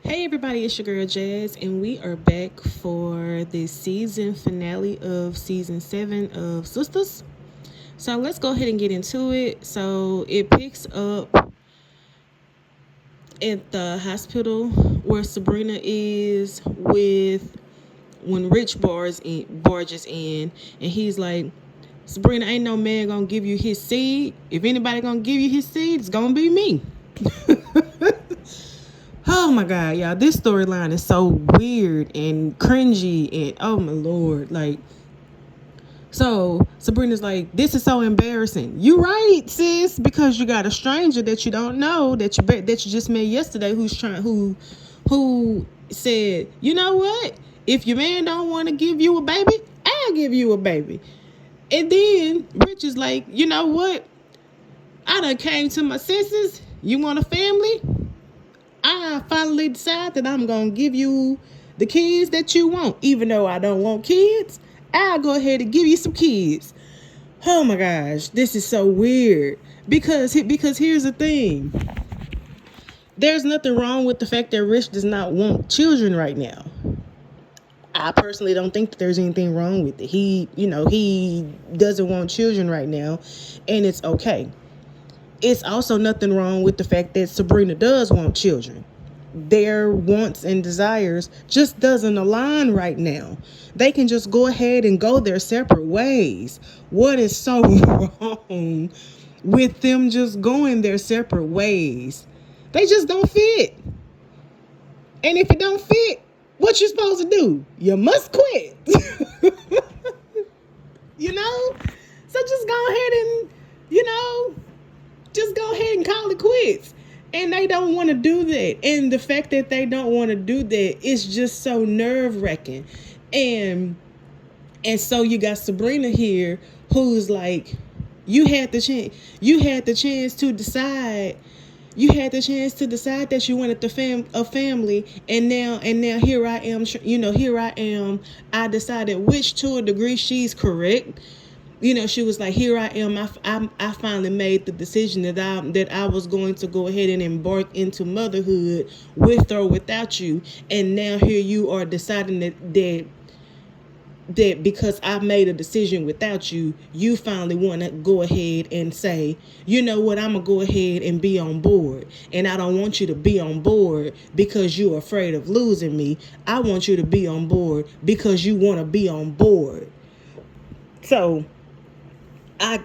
Hey everybody, it's your girl Jazz, and we are back for the season finale of season 7 of Sisters. So let's go ahead and get into it. So it picks up at the hospital where Sabrina is with when Rich barges in, and he's like, Sabrina, ain't no man gonna give you his seed. If anybody gonna give you his seed, it's gonna be me. Oh my god, y'all, this storyline is so weird and cringy and oh my lord, like, so Sabrina's like, this is so embarrassing. You right, sis, because you got a stranger that you don't know that you just met yesterday who said, you know what, if your man don't want to give you a baby, I'll give you a baby. And then Rich is like, you know what, I done came to my senses. You want a family? I finally decide that I'm going to give you the kids that you want. Even though I don't want kids, I'll go ahead and give you some kids. Oh my gosh, this is so weird. Because here's the thing. There's nothing wrong with the fact that Rich does not want children right now. I personally don't think that there's anything wrong with it. He doesn't want children right now, and it's okay. It's also nothing wrong with the fact that Sabrina does want children. Their wants and desires just doesn't align right now. They can just go ahead and go their separate ways. What is so wrong with them just going their separate ways? They just don't fit. And if it don't fit, what you supposed to do? You must quit. So just go ahead and, just go ahead and call it quits. And they don't want to do that. And the fact that they don't want to do that is just so nerve-wracking. And so you got Sabrina here who's like, you had the chance to decide. You had the chance to decide that you wanted a family, and now here I am. I decided, which to a degree she's correct. She was like, here I am. I finally made the decision that I was going to go ahead and embark into motherhood with or without you. And now here you are deciding that because I made a decision without you, you finally want to go ahead and say, you know what, I'm going to go ahead and be on board. And I don't want you to be on board because you're afraid of losing me. I want you to be on board because you want to be on board. So I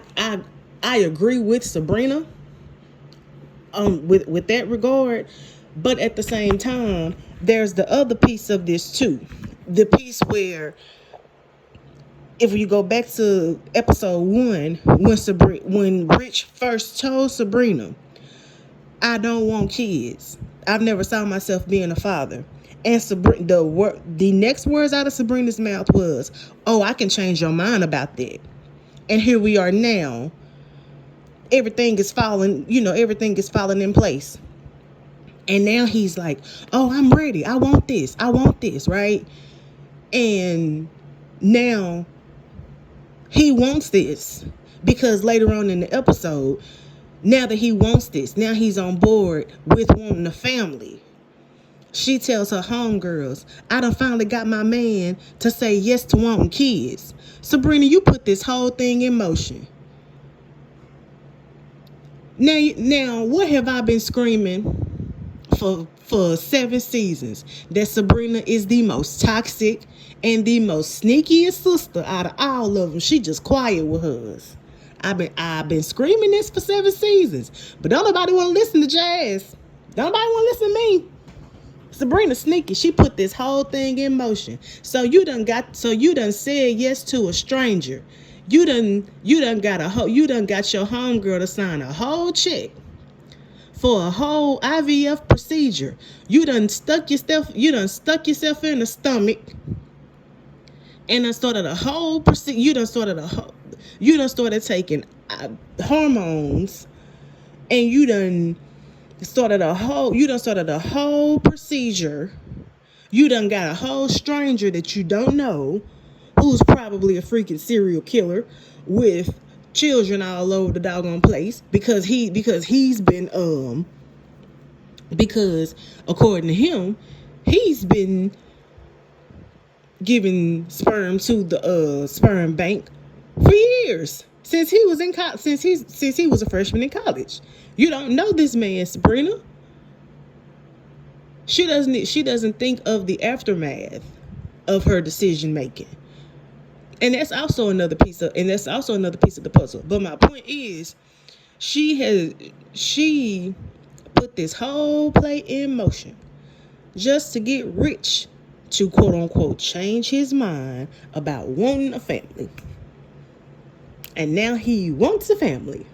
agree with Sabrina with that regard, but at the same time, there's the other piece of this too. The piece where, if you go back to episode 1, when Rich first told Sabrina, I don't want kids. I've never saw myself being a father. And the next words out of Sabrina's mouth was, oh, I can change your mind about that. And here we are now. Everything is falling in place. And now he's like, oh, I'm ready. I want this, right? And now he wants this because later on in the episode, now that he wants this, now he's on board with wanting a family. She tells her homegirls, I done finally got my man to say yes to wanting kids. Sabrina, you put this whole thing in motion. Now, what have I been screaming for 7 seasons? That Sabrina is the most toxic and the most sneakiest sister out of all of them. She just quiet with hers. I've been screaming this for 7 seasons, but don't nobody want to listen to Jazz. Don't nobody want to listen to me. Sabrina sneaky. She put this whole thing in motion. So you done said yes to a stranger. You done got your homegirl to sign a whole check for a whole IVF procedure. You done stuck yourself in the stomach and done started a whole procedure. You done started taking hormones, and you done started a whole procedure. You done got a whole stranger that you don't know, who's probably a freaking serial killer with children all over the doggone place because he's been because according to him, he's been giving sperm to the sperm bank for years, since he was in since he was a freshman in college. You don't know this man, Sabrina. She doesn't think of the aftermath of her decision making. And that's also another piece of the puzzle. But my point is, she put this whole play in motion just to get rich, to quote unquote change his mind about wanting a family. And now he wants a family.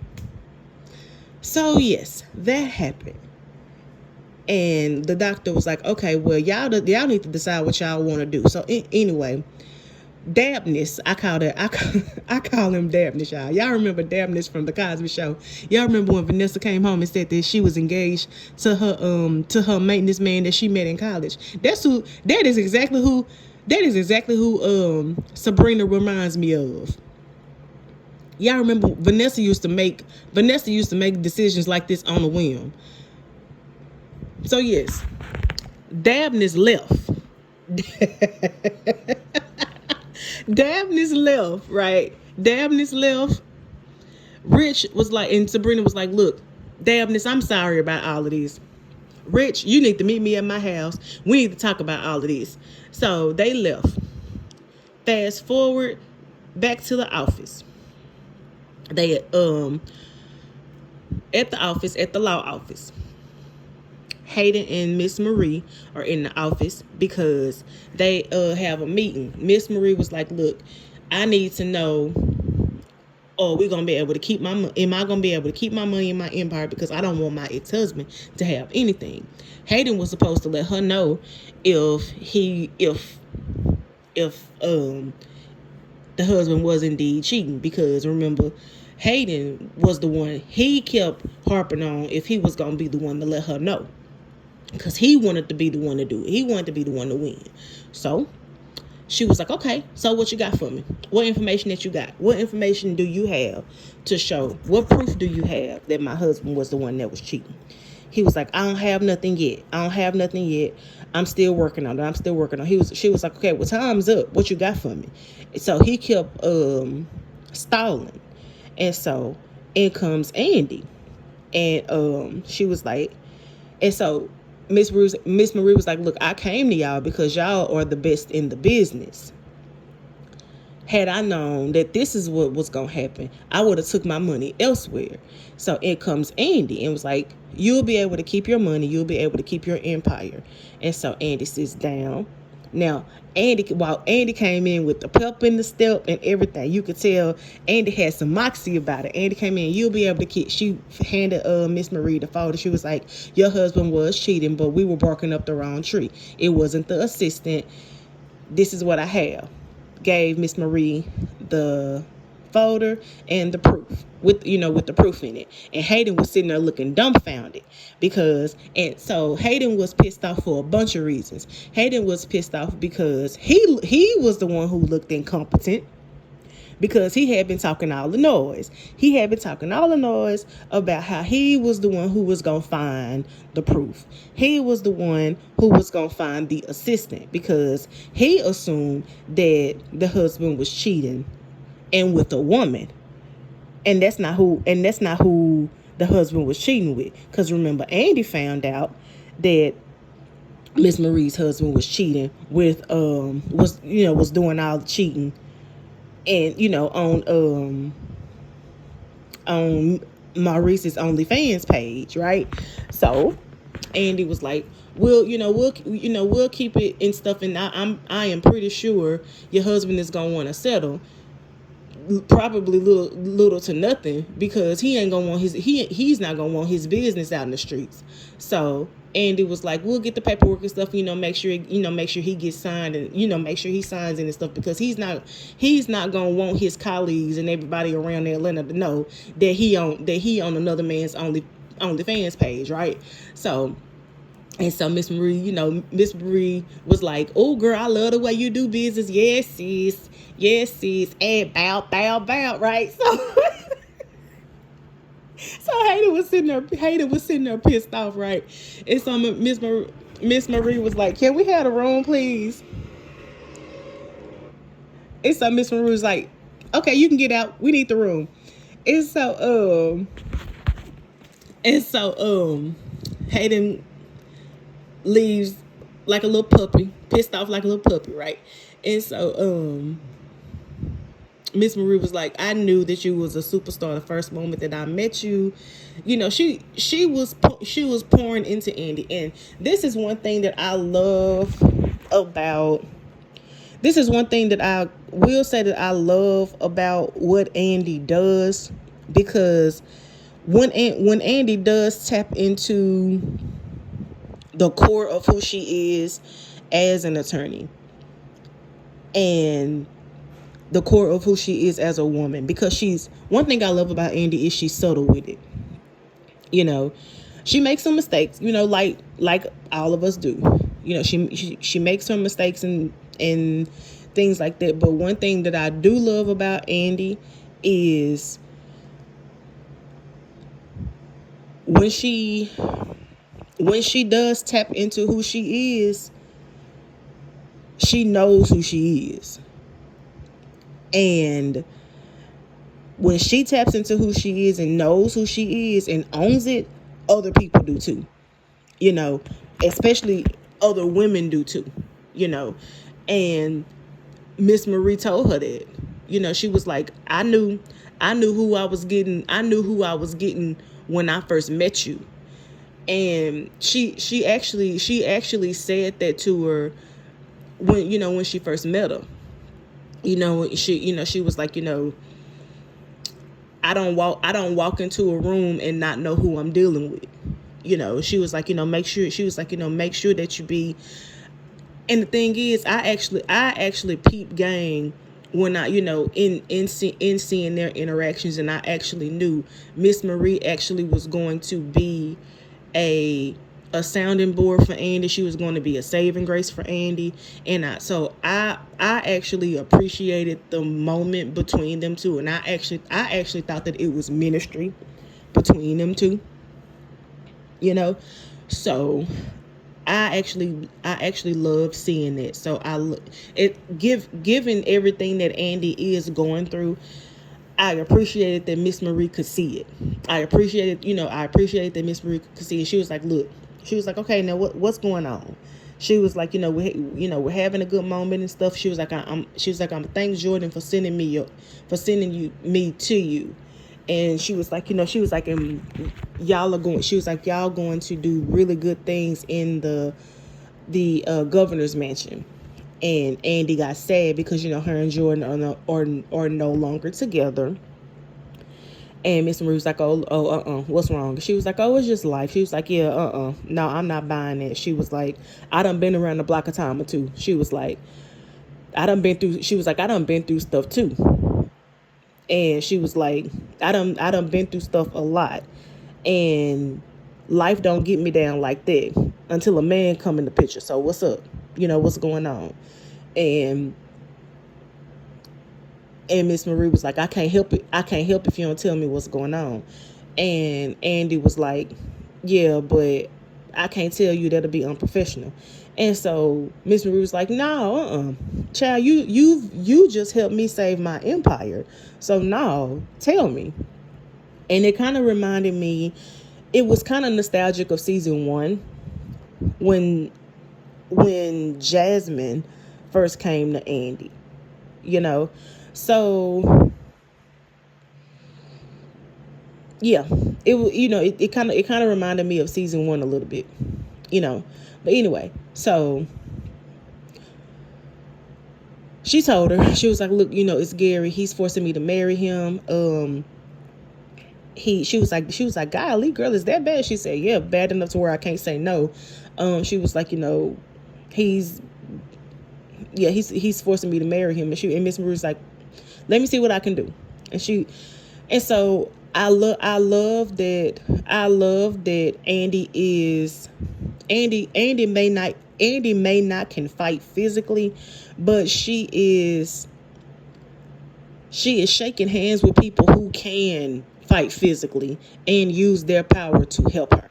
So yes, that happened. And the doctor was like, okay, well, y'all need to decide what y'all want to do. So anyway, Dabness, I call him Dabness, y'all. Y'all remember Dabness from the Cosby Show? Y'all remember when Vanessa came home and said that she was engaged to her maintenance man that she met in college? That is exactly who Sabrina reminds me of. Y'all remember Vanessa used to make decisions like this on a whim. So yes, Dabness left. Dabness left, right? Dabness left. Rich was like, and Sabrina was like, look, Dabness, I'm sorry about all of this. Rich, you need to meet me at my house. We need to talk about all of this. So they left. Fast forward back to the office. They at the law office. Hayden and Miss Marie are in the office because they have a meeting. Miss Marie was like, look, I need to know, am I gonna be able to keep my money in my empire, because I don't want my ex-husband to have anything. Hayden was supposed to let her know if the husband was indeed cheating, because remember, Hayden was the one, he kept harping on if he was gonna be the one to let her know, because he wanted to be the one to do it. He wanted to be the one to win. So she was like, okay, so what you got for me? What information that you got? What information do you have to show? What proof do you have that my husband was the one that was cheating? He was like, I don't have nothing yet. I'm still working on it. She was like, okay, well, time's up. What you got for me? So he kept stalling. And so in comes Andi. And she was like, and so Miss Marie was like, look, I came to y'all because y'all are the best in the business. Had I known that this is what was going to happen, I would have took my money elsewhere. So in comes Andi and was like, you'll be able to keep your money. You'll be able to keep your empire. And so Andi sits down. Now, while Andi came in with the pep in the step and everything, you could tell Andi had some moxie about it. Andi came in, you'll be able to keep, she handed Miss Marie the folder. She was like, your husband was cheating, but we were barking up the wrong tree. It wasn't the assistant. This is what I have. Gave Miss Marie the folder and the proof with the proof in it. And Hayden was sitting there looking dumbfounded and so Hayden was pissed off for a bunch of reasons. Hayden was pissed off because he was the one who looked incompetent, because he had been talking all the noise. He had been talking all the noise about how he was the one who was going to find the proof. He was the one who was going to find the assistant, because he assumed that the husband was cheating and with a woman. And that's not who the husband was cheating with. Because remember, Andi found out that Miss Marie's husband was cheating with was doing all the cheating and on Maurice's OnlyFans page, right? So Andi was like, we'll keep it and stuff, and I am pretty sure your husband is gonna want to settle. Probably little to nothing, because he ain't gonna want he's not gonna want his business out in the streets. So Andi was like, we'll get the paperwork and stuff, make sure he gets signed, and make sure he signs in and stuff, because he's not gonna want his colleagues and everybody around Atlanta to know that he on another man's OnlyFans page, right? So Miss Marie was like, oh girl, I love the way you do business. Yes, sis, and bow, right? So So Hayden was sitting there pissed off, right? And so Miss Marie was like, "Can we have the room, please?" And so Miss Marie was like, "Okay, you can get out. We need the room." And so Hayden leaves like a little puppy, pissed off like a little puppy, right? And so Miss Marie was like, "I knew that you was a superstar the first moment that I met you." You know, she was pouring into Andi, and this is one thing that I love about. This is one thing that I will say that I love about what Andi does, because when Andi does tap into the core of who she is as an attorney and the core of who she is as a woman, because one thing I love about Andi is she's subtle with it. You know, she makes some mistakes, you know, like all of us do. You know, she makes some mistakes and things like that. But one thing that I do love about Andi is when she does tap into who she is, she knows who she is. And when she taps into who she is and knows who she is and owns it, other people do too. You know, especially other women do too. You know, and Miss Marie told her that. You know, she was like, I knew who I was getting. I knew who I was getting when I first met you. And she actually said that to her when she first met her. You know, she was like, I don't walk into a room and not know who I'm dealing with. You know, she was like, make sure that you be. And the thing is, I actually peep game when I, in seeing their interactions, and I actually knew Miss Marie actually was going to be a sounding board for Andi. She was going to be a saving grace for Andi, and I actually appreciated the moment between them two, and I actually thought that it was ministry between them two. You know, so I actually love seeing it. So given everything that Andi is going through, I appreciated that Miss Marie could see it. I appreciated that Miss Marie could see it. She was like, look, she was like, okay, now what's going on? She was like, we're having a good moment and stuff. She was like, I'm thanks Jordan for sending me to you. And she was like, y'all going to do really good things in the governor's mansion. And Andi got sad because, her and Jordan are no longer together. And Miss Marie was like, what's wrong? She was like, oh, it's just life. She was like, yeah, no, I'm not buying it. She was like, I done been around the block a time or two. She was like, I done been through stuff too. And she was like, I done been through stuff a lot. And life don't get me down like that until a man come in the picture. So what's up? What's going on? And Miss Marie was like, I can't help it. I can't help if you don't tell me what's going on. And Andi was like, yeah, but I can't tell you. That'll be unprofessional. And so Miss Marie was like, no, child, you just helped me save my empire. So no, tell me. And it kind of reminded me, it was kind of nostalgic of season 1 when Jasmine first came to Andi, So yeah, it kind of reminded me of season 1 a little bit, But anyway, so she told her, she was like, look, it's Gary. He's forcing me to marry him. She was like, golly, girl, is that bad? She said, yeah, bad enough to where I can't say no. She was like, he's forcing me to marry him. And Miss Marie was like, let me see what I can do. And so I love that Andi may not can fight physically, but she is shaking hands with people who can fight physically and use their power to help her.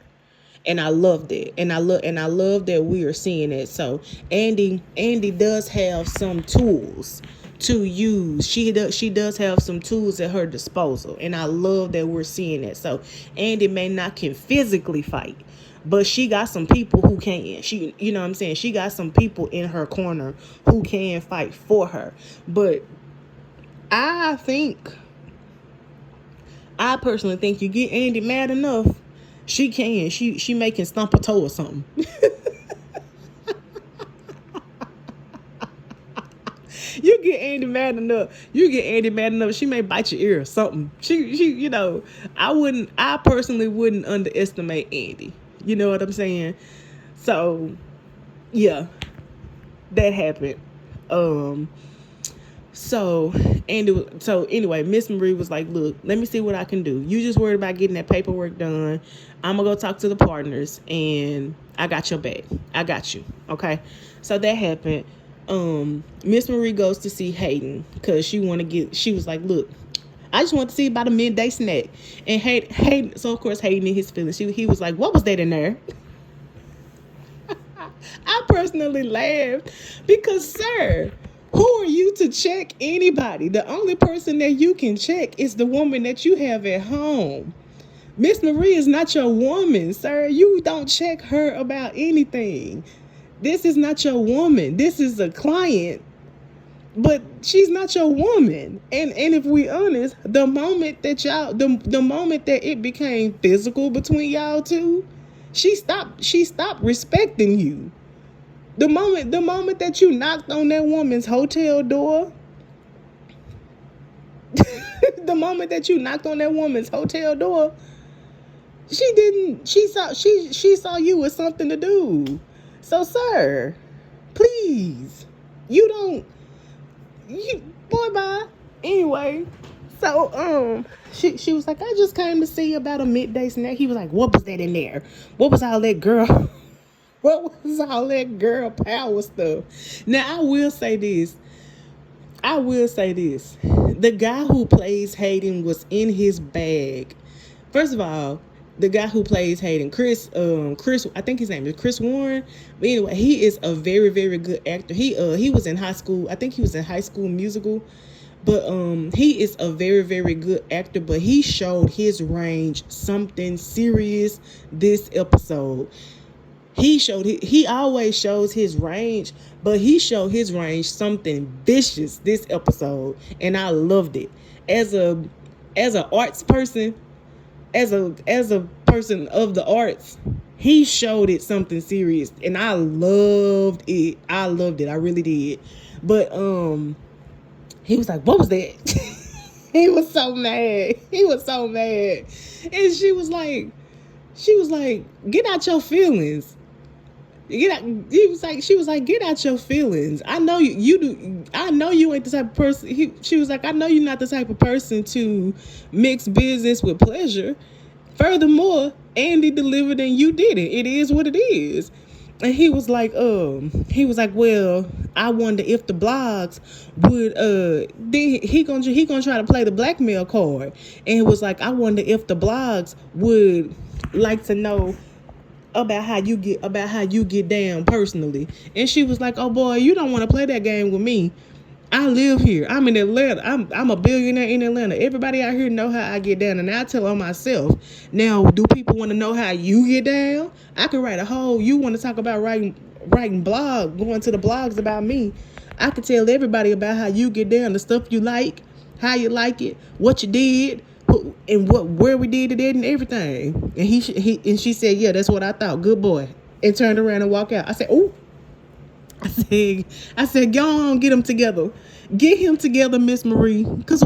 And I love that. And I love that we are seeing it. So Andi does have some tools to use. She does have some tools at her disposal. And I love that we're seeing it. So Andi may not can physically fight, but she got some people who can. She, you know what I'm saying? She got some people in her corner who can fight for her. But I personally think you get Andi mad enough, she can. She making stump a toe or something. You get Andi mad enough. She may bite your ear or something. She I personally wouldn't underestimate Andi. You know what I'm saying? So, yeah, that happened. So anyway, Miss Marie was like, look, let me see what I can do. You just worried about getting that paperwork done. I'm going to go talk to the partners, and I got your back. I got you. Okay. So that happened. Miss Marie goes to see Hayden because she was like, look, I just want to see about a midday snack. And Hayden, so of course Hayden in his feelings, he was like, what was that in there? I personally laughed because, sir, who are you to check anybody? The only person that you can check is the woman that you have at home. Miss Marie is not your woman, sir. You don't check her about anything. This is not your woman. This is a client, but she's not your woman. And if we honest, the moment that the moment that it became physical between y'all two, she stopped respecting you. The moment that you knocked on that woman's hotel door, the moment that you knocked on that woman's hotel door, she saw you with something to do. So, sir, please, boy, bye. Anyway, so, she was like, I just came to see about a midday snack. He was like, what was that in there? What was all that girl? What was all that girl power stuff? Now, I will say this. The guy who plays Hayden was in his bag. First of all, the guy who plays Hayden, Chris, I think his name is Chris Warren. But anyway, he is a very, very good actor. He was in high school. I think he was in High School Musical. But he is a very, very good actor. But he showed his range something serious this episode. He always shows his range, but he showed his range something vicious this episode, and I loved it. As an arts person, as a person of the arts, he showed it something serious, and I loved it. I really did. But he was like, "What was that?" He was so mad. And she was like, "Get out your feelings." She was like, get out your feelings. I know you do. I know you ain't the type of person. She was like, I know you're not the type of person to mix business with pleasure. Furthermore, Andi delivered and you didn't. It is what it is. And he was like, well, I wonder if the blogs would, then he gonna try to play the blackmail card. And it was like, I wonder if the blogs would like to know about how you get down personally. And she was like, oh boy, you don't want to play that game with me. I live here. I'm in Atlanta. I'm a billionaire in Atlanta. Everybody out here know how I get down, and I tell on myself. Now, do people want to know how you get down? I could write you want to talk about writing blog, going to the blogs about me. I could tell everybody about how you get down, the stuff you like, how you like it, what you did, and where we did it and everything. And she said, yeah, that's what I thought. Good boy. And turned around and walked out. I said, oh. I said, go on, get him together. Get him together, Miss Marie. Cause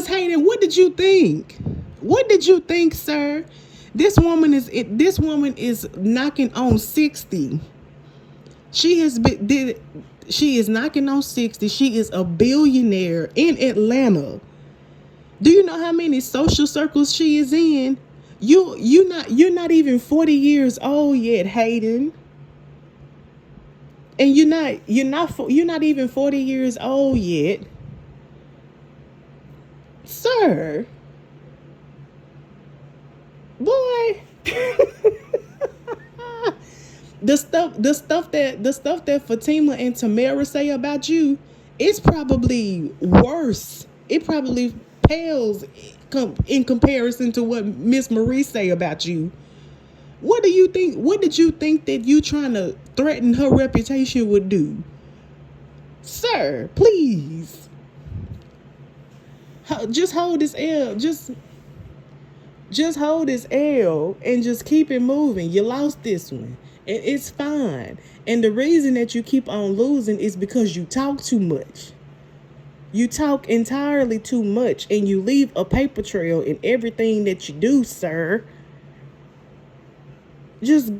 Hayden, what did you think? What did you think, sir? This woman is knocking on 60. She is knocking on 60. She is a billionaire in Atlanta. Do you know how many social circles she is in? You're not even 40 years old yet, Hayden. And you're not even 40 years old yet. Sir, Boy. The stuff that Fatima and Tamara say about you, it's probably worse. It probably pales in comparison to what Miss Marie say about you. What do you think? What did you think that you trying to threaten her reputation would do? Sir, please. Just hold this L. Just hold this L and just keep it moving. You lost this one. And it's fine. And the reason that you keep on losing is because you talk too much. You talk entirely too much and you leave a paper trail in everything that you do, sir. Just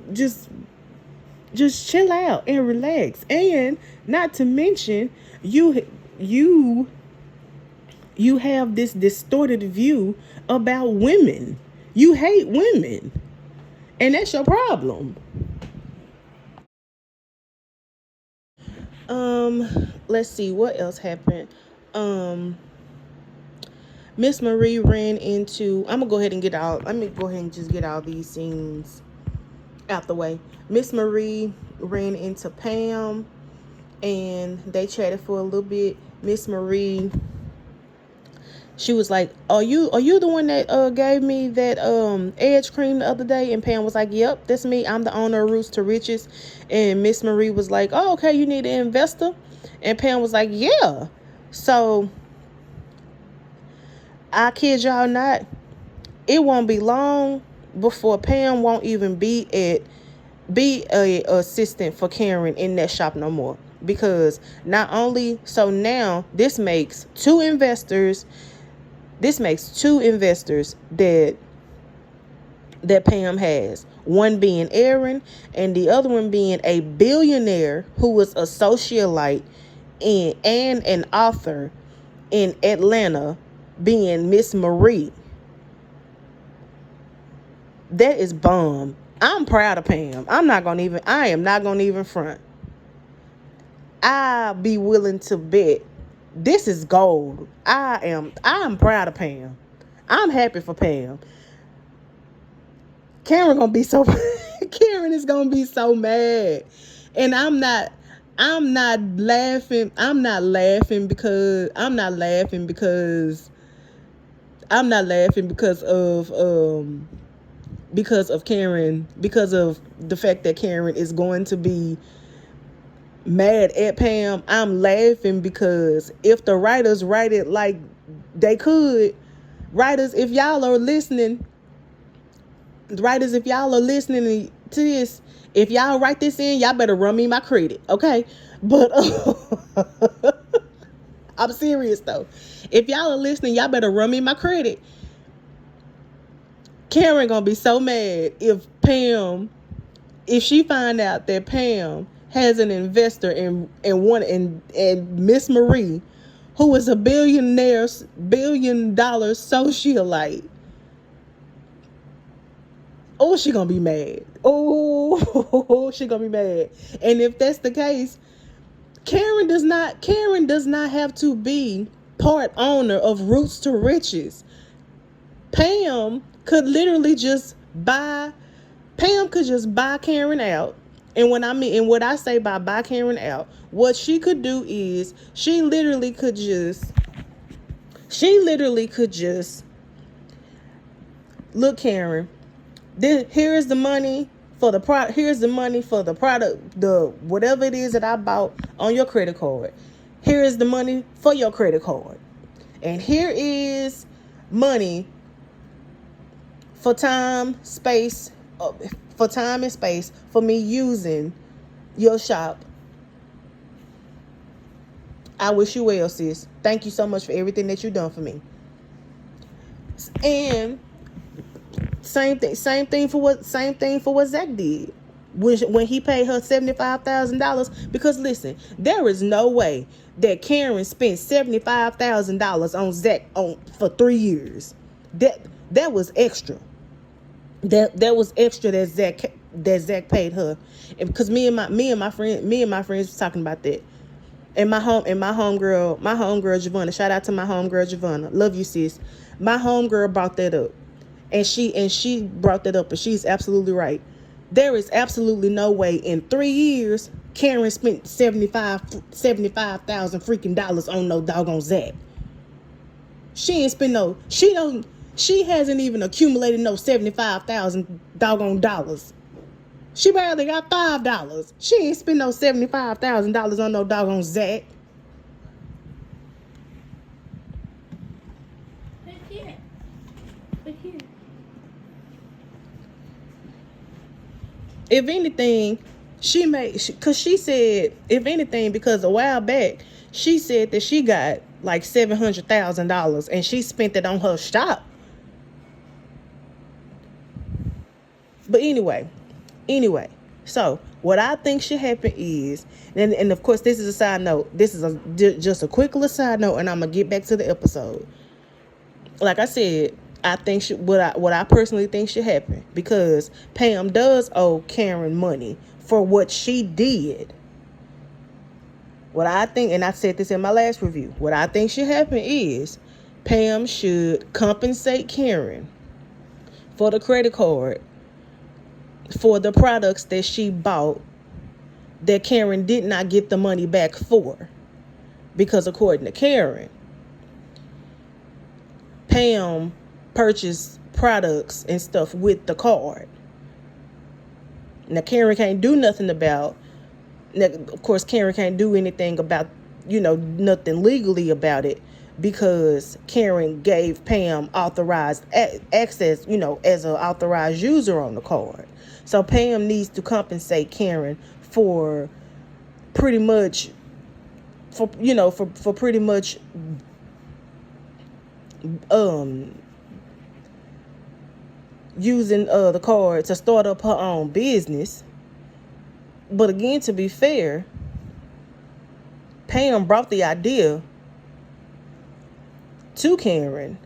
chill out and relax. And not to mention, you have this distorted view about women. You hate women. And that's your problem. Let's see what else happened. Miss Marie ran into, let me go ahead and just get all these scenes out the way. Miss Marie ran into Pam and they chatted for a little bit. Miss Marie, she was like, are you the one that gave me that edge cream the other day? And Pam was like, yep, that's me. I'm the owner of Roots to Riches. And Miss Marie was like, oh, okay, you need an investor? And Pam was like, yeah. So I kid y'all not, it won't be long before Pam won't even be a assistant for Karen in that shop no more. Because now this makes two investors that Pam has. One being Aaron and the other one being a billionaire who was a socialite and an author in Atlanta, being Miss Marie. That is bomb. I'm proud of Pam. I am not gonna even front. I'll be willing to bet this is gold. I'm proud of Pam. I'm happy for Pam. Karen is gonna be so mad. And I'm not laughing because of Karen, because of the fact that Karen is going to be mad at Pam. I'm laughing because if the writers write it like they could, if y'all are listening to this, if y'all write this in, y'all better run me my credit, okay? But I'm serious though. If y'all are listening, y'all better run me my credit. Karen gonna be so mad if she find out that Pam has an investor in Miss Marie, who is a $1 billion socialite. Oh, she gonna be mad. Oh, she gonna be mad. And if that's the case, Karen does not have to be part owner of Roots to Riches. Pam could literally just buy Karen out. And what I say by buy Karen out, what she could do is she literally could just look, Karen, here's the money for the product. Here's the money for the product, whatever it is that I bought on your credit card. Here is the money for your credit card. And here is money for time and space for me using your shop. I wish you well, sis. Thank you so much for everything that you've done for me. And same thing for what Zach did when he paid her $75,000. Because listen, there is no way that Karen spent $75,000 on Zach for 3 years. That was extra. That was extra that Zach paid her. And because me and my friends was talking about that. And my homegirl Giovanna, shout out to my homegirl Giovanna. Love you, sis. My homegirl brought that up. And she brought that up, and she's absolutely right. There is absolutely no way in 3 years Karen spent 75,000 freaking dollars on no doggone Zach. She ain't spent no. She hasn't even accumulated no 75,000 doggone dollars. She barely got $5. She ain't spent no $75,000 on no doggone Zach. But here. If anything, because she said, if anything, because a while back, she said that she got like $700,000 and she spent it on her shop. But anyway, so what I think should happen is, and of course, this is a side note. This is just a quick little side note, and I'm gonna get back to the episode. Like I said, I think what I personally think should happen, because Pam does owe Karen money for what she did. What I think, and I said this in my last review, what I think should happen is Pam should compensate Karen for the credit card for the products that she bought that Karen did not get the money back for. Because according to Karen, Pam purchased products and stuff with the card. Now, Karen can't do nothing about, of course, Karen can't do anything about, nothing legally about it, because Karen gave Pam authorized access, as an authorized user on the card. So Pam needs to compensate Karen for pretty much, for pretty much using the card to start up her own business. But again, to be fair, Pam brought the idea to Karen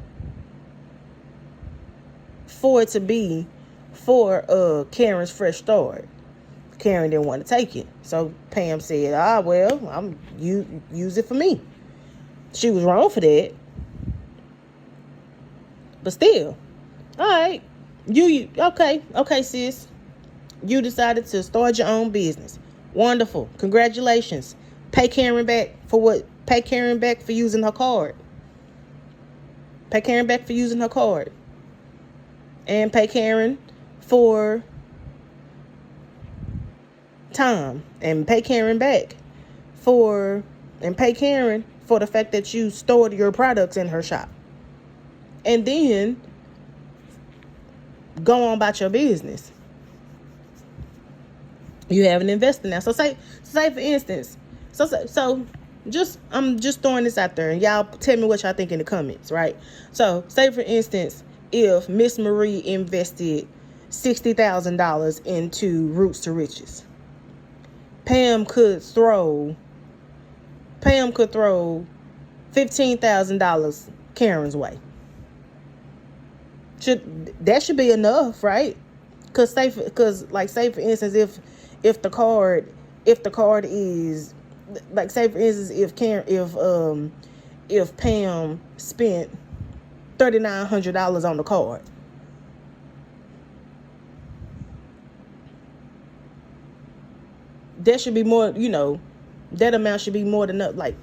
for it to be for Karen's fresh start. Karen didn't want to take it, so Pam said, well, you use it for me. She was wrong for that, but still, all right, you okay, sis, you decided to start your own business. Wonderful, congratulations. Pay Karen back for what? Pay Karen back for using her card. Pay Karen back for using her card. And pay Karen for time. And pay Karen back for the fact that you stored your products in her shop. And then go on about your business. You have an investor now. So say for instance, I'm just throwing this out there, and y'all tell me what y'all think in the comments, right? So say for instance, if Miss Marie invested $60,000 into Roots to Riches, Pam could throw $15,000 Karen's way. That should be enough, right? Because say for instance, if the card is, like, say for instance, if Pam spent $3,900 on the card, that should be more, that amount should be more than enough. Like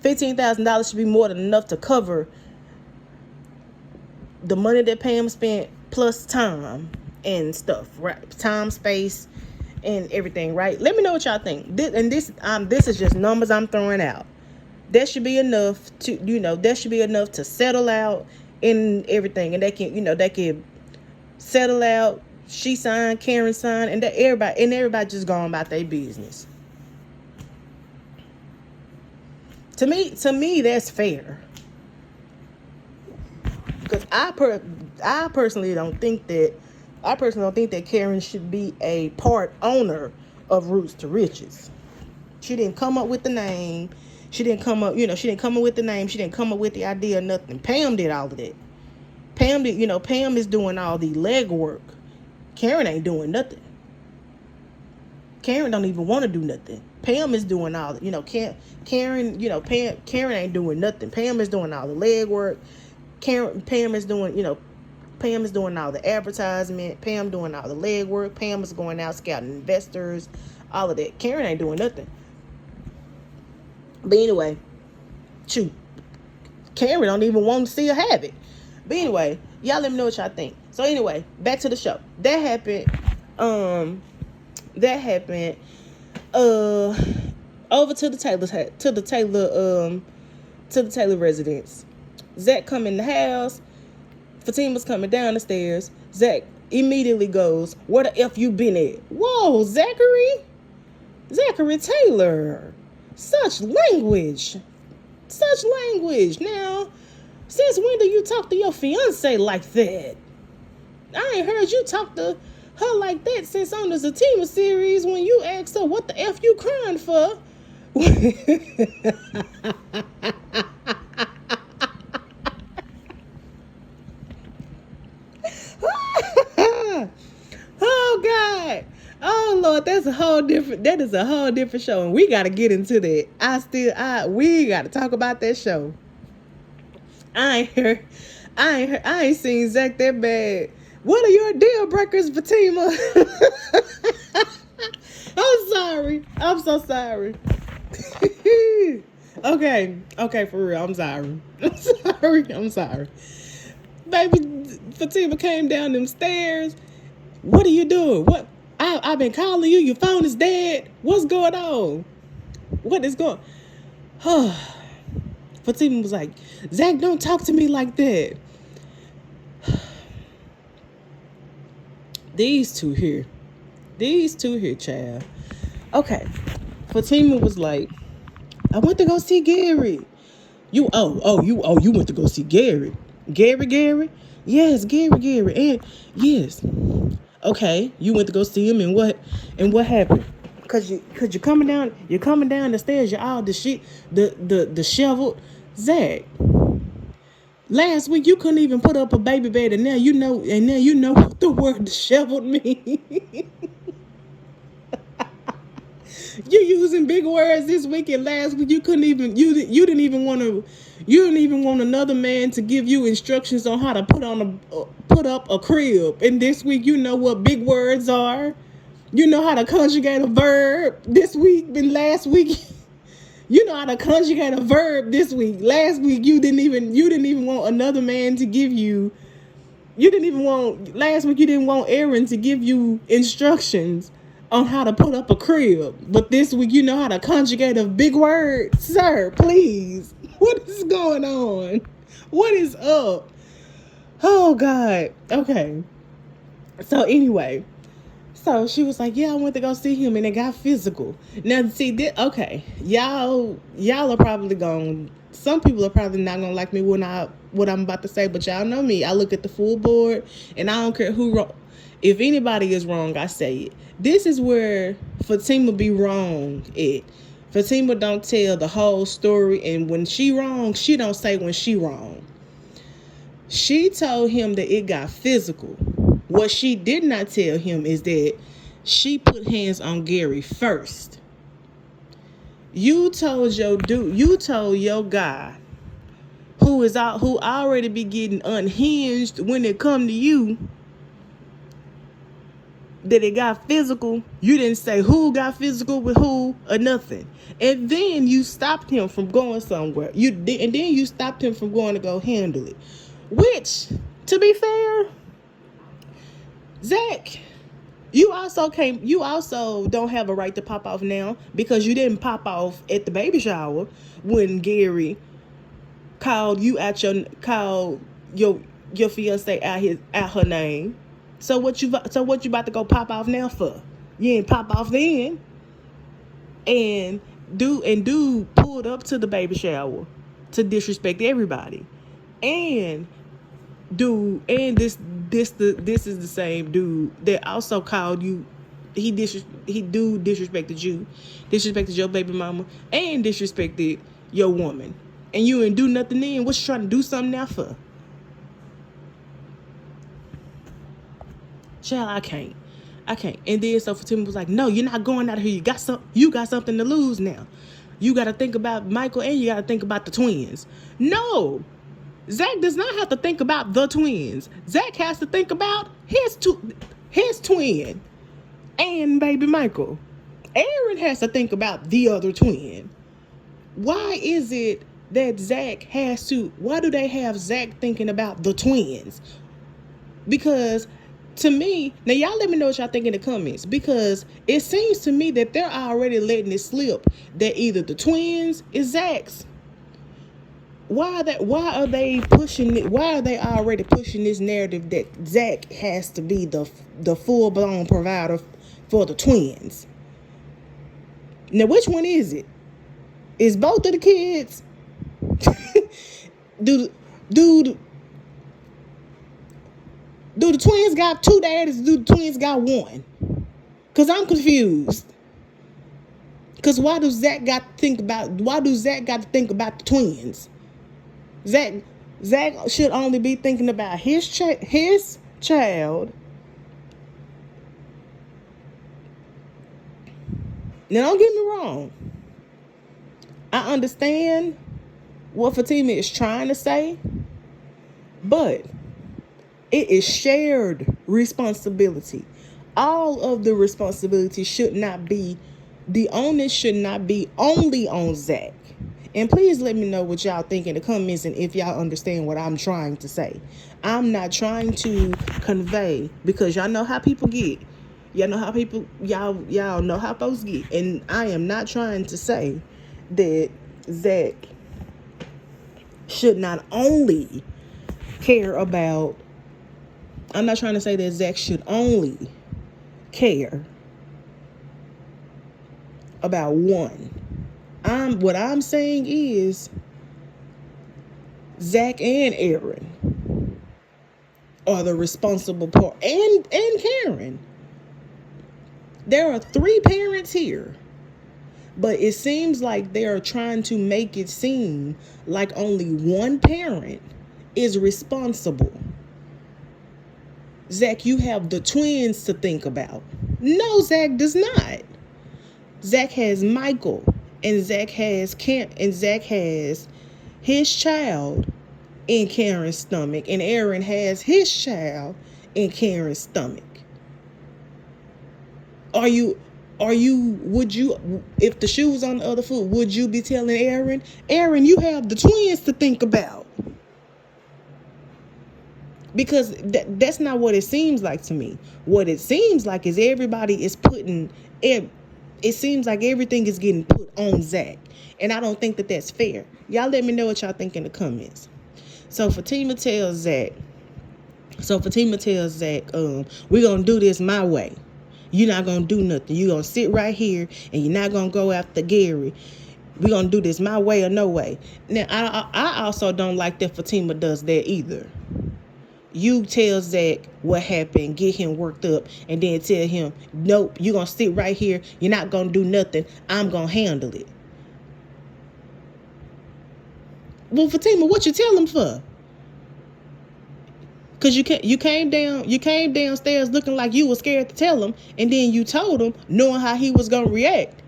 $15,000 should be more than enough to cover the money that Pam spent plus time and stuff, right? Time, space, and everything, right? Let me know what y'all think. This is just numbers I'm throwing out. That should be enough to settle out and everything, and they can settle out. She signed, Karen signed, and everybody just going about their business. To me, that's fair. Because I personally don't think that Karen should be a part owner of Roots to Riches. She didn't come up with the name. She didn't come up with the name. She didn't come up with the idea, nothing. Pam did all of that. Pam is doing all the legwork. Karen ain't doing nothing. Karen don't even want to do nothing. Pam is doing all the, Karen ain't doing nothing. Pam is doing all the legwork. Pam is doing, Pam is doing all the advertisement. Pam doing all the legwork. Pam is going out scouting investors. All of that. Karen ain't doing nothing. But anyway, shoot. Karen don't even want to see her have it. But anyway, y'all let me know what y'all think. So anyway, back to the show. That happened. Over to the Taylor residence. Zach come in the house. Fatima's coming down the stairs. Zach immediately goes, "Where the F you been at?" Whoa, Zachary Taylor. Such language. Now, since when do you talk to your fiance like that? I ain't heard you talk to her like that since on the Zatima series when you asked her what the F you crying for. Oh God. Oh Lord, that is a whole different show, and we gotta get into that. We gotta talk about that show. I ain't seen Zach that bad. What are your deal breakers, Fatima? I'm so sorry. Okay, for real. I'm sorry. Baby, Fatima came down them stairs. What are you doing? What? I've been calling you. Your phone is dead. What's going on? What is going on? Fatima was like, Zach, don't talk to me like that. These two here, child. Okay. Fatima was like, I went to go see Gary. You went to go see Gary. Gary? Yes, Gary. And yes. Okay, you went to go see him, and what happened? Cause you're coming down the stairs, you're all the disheveled. Zach, last week you couldn't even put up a baby bed, and now you know what the word disheveled means. You using big words this week, and last week you didn't even want another man to give you instructions on how to put up a crib, and this week you know what big words are. You know how to conjugate a verb this week, and last week you know how to conjugate a verb this week. Last week you didn't even want another man to give you. Last week you didn't want Aaron to give you instructions on how to put up a crib. But this week you know how to conjugate a big word. Sir, please. What is going on? What is up? Oh, God. Okay. So anyway. So she was like, yeah, I went to go see him and it got physical. Now, see, okay. Y'all are probably some people are probably not going to like me what I'm about to say, but y'all know me. I look at the full board and I don't care who wrong. If anybody is wrong, I say it. This is where Fatima be wrong at. Fatima don't tell the whole story, and when she wrong, she don't say when she wrong. She told him that it got physical. What she did not tell him is that she put hands on Gary first. You told your guy who already be getting unhinged when it come to you that it got physical. You didn't say who got physical with who or nothing. And then you stopped him from going somewhere. And then you stopped him from going to go handle it. Which, to be fair, Zach, you also don't have a right to pop off now because you didn't pop off at the baby shower when Gary called your fiance out her name. So what you about to go pop off now for? You ain't pop off then. And dude pulled up to the baby shower to disrespect everybody. And this is the same dude that also called you. He disrespected you, disrespected your baby mama, and disrespected your woman. And you ain't do nothing then. What you trying to do something now for? Child, I can't. And then so Fatima was like, no, you're not going out of here. You got something to lose now. You got to think about Michael and you got to think about the twins. No. Zach does not have to think about the twins. Zach has to think about his twin and baby Michael. Aaron has to think about the other twin. Why is it that why do they have Zach thinking about the twins? Because to me, now y'all let me know what y'all think in the comments, because it seems to me that they're already letting it slip that either the twins is Zach's. Why are they pushing it? Why are they already pushing this narrative that Zach has to be the full-blown provider for the twins? Now, which one is it? Is both of the kids? do the twins got two daddies? Do the twins got one? Because I'm confused. Because why do Zach got to think about the twins? Zach should only be thinking about his child. Now, don't get me wrong. I understand what Fatima is trying to say, but it is shared responsibility. All of the responsibility should not be, the onus should not be only on Zach. And please let me know what y'all think in the comments and if y'all understand what I'm trying to say. I'm not trying to convey, because y'all know how people get. Y'all know how folks get. And I am not trying to say that Zach should not only care about, I'm not trying to say that Zach should only care about one. What I'm saying is Zach and Aaron are the responsible part, and Karen. There are 3 parents here, but it seems like they are trying to make it seem like only one parent is responsible. Zach, you have the twins to think about. No, Zach does not. Zach has Michael, and Zach has his child in Karen's stomach, and Aaron has his child in Karen's stomach. Would you, if the shoe was on the other foot, would you be telling Aaron, you have the twins to think about? Because that's not what it seems like to me. What it seems like is everybody is it seems like everything is getting put on Zach. And I don't think that that's fair. Y'all let me know what y'all think in the comments. So Fatima tells Zach, we're going to do this my way. You're not going to do nothing. You're going to sit right here and you're not going to go after Gary. We're going to do this my way or no way. Now, I also don't like that Fatima does that either. You tell Zach what happened, get him worked up, and then tell him, nope, you're going to sit right here. You're not going to do nothing. I'm going to handle it. Well, Fatima, what you tell him for? Because you came downstairs looking like you were scared to tell him, and then you told him knowing how he was going to react.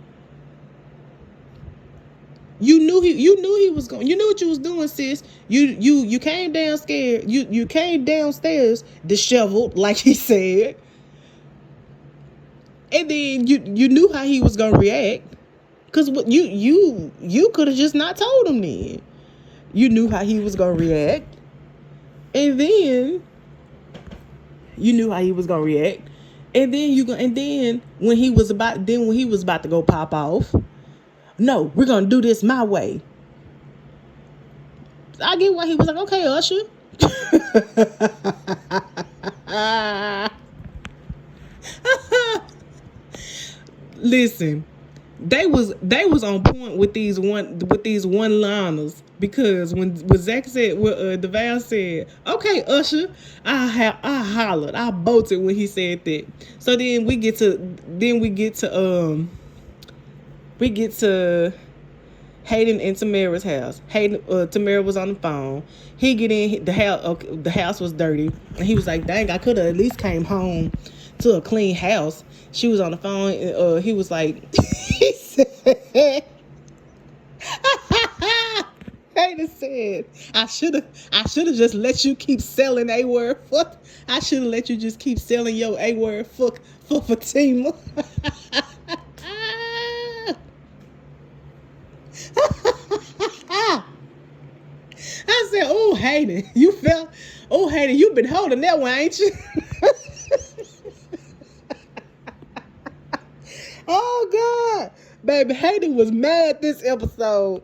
You knew he was going. You knew what you was doing, sis. You came down scared. You came downstairs disheveled, like he said, and then you knew how he was gonna react. Cause what you could have just not told him then. You knew how he was gonna react, and then you knew how he was gonna react, and then when he was about to go pop off. No, we're going to do this my way. I get why he was like, okay, Usher. Listen, they was on point with these one-liners, because when Zach said, DeVal said, okay, Usher, I hollered, I bolted when he said that. So then we get to Hayden and Tamara's house. Tamara was on the phone. He get in, the house was dirty, and he was like, dang, I could have at least came home to a clean house. She was on the phone, and he was like, he said, Hayden said, said, I should have just let you keep selling a word fuck. I should have let you just keep selling your a word fuck for Fatima. I said, oh, Hayden, Hayden, you've been holding that one, ain't you? Oh, God. Baby, Hayden was mad this episode.